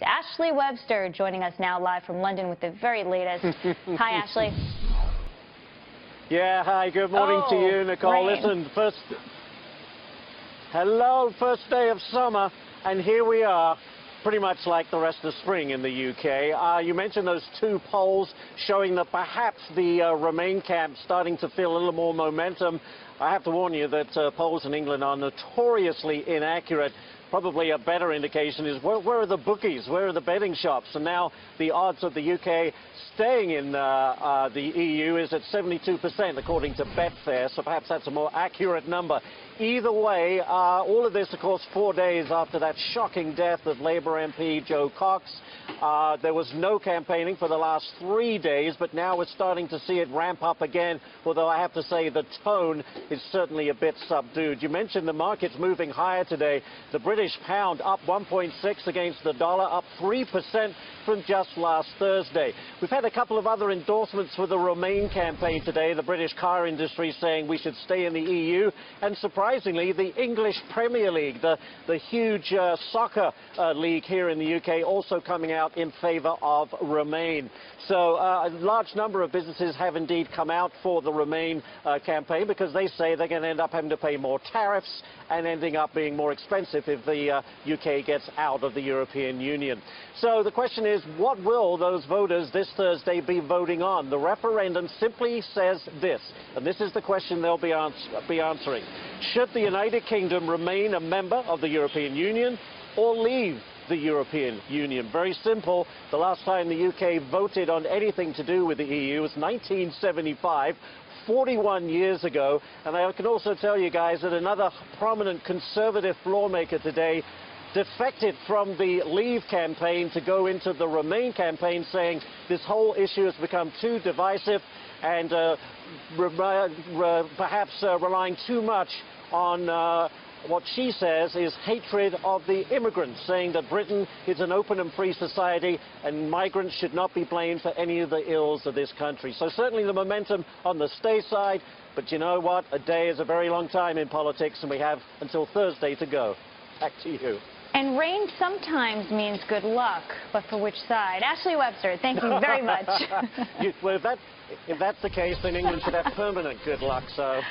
Ashley Webster joining us now live from London with the very latest. Hi, Ashley. Yeah, hi, good morning to you, Nicole. Rain. Listen, first day of summer, and here we are, pretty much like the rest of spring in the UK. You mentioned those two polls showing that perhaps the Remain camp starting to feel a little more momentum. I have to warn you that polls in England are notoriously inaccurate. Probably a better indication is where are the bookies, where are the betting shops? And now the odds of the UK staying in the EU is at 72% according to Betfair, so perhaps that's a more accurate number. Either way, all of this, of course, 4 days after that shocking death of Labour MP Joe Cox. There was no campaigning for the last 3 days, but now we're starting to see it ramp up again, although I have to say the tone is certainly a bit subdued. You mentioned the market's moving higher today. The British pound up 1.6 against the dollar, up 3% from just last Thursday. We've had a couple of other endorsements for the Remain campaign today. The British car industry saying we should stay in the EU, and surprisingly, the English Premier League, the huge soccer league here in the UK, also coming out in favour of Remain. So a large number of businesses have indeed come out for the Remain campaign because they say they're going to end up having to pay more tariffs and ending up being more expensive if the UK gets out of the European Union. So the question is, what will those voters this Thursday be voting on? The referendum simply says this, and this is the question they'll be answering. Should the United Kingdom remain a member of the European Union or leave the European Union? Very simple. The last time the UK voted on anything to do with the EU was 1975. 41 years ago, and I can also tell you guys that another prominent Conservative lawmaker today defected from the Leave campaign to go into the Remain campaign, saying this whole issue has become too divisive and perhaps relying too much on what she says is hatred of the immigrants, saying that Britain is an open and free society and migrants should not be blamed for any of the ills of this country. So certainly the momentum on the stay side, but you know what? A day is a very long time in politics, and we have until Thursday to go. Back to you. And rain sometimes means good luck, but for which side? Ashley Webster, thank you very much. Well, if that's the case, then England should have permanent good luck, so...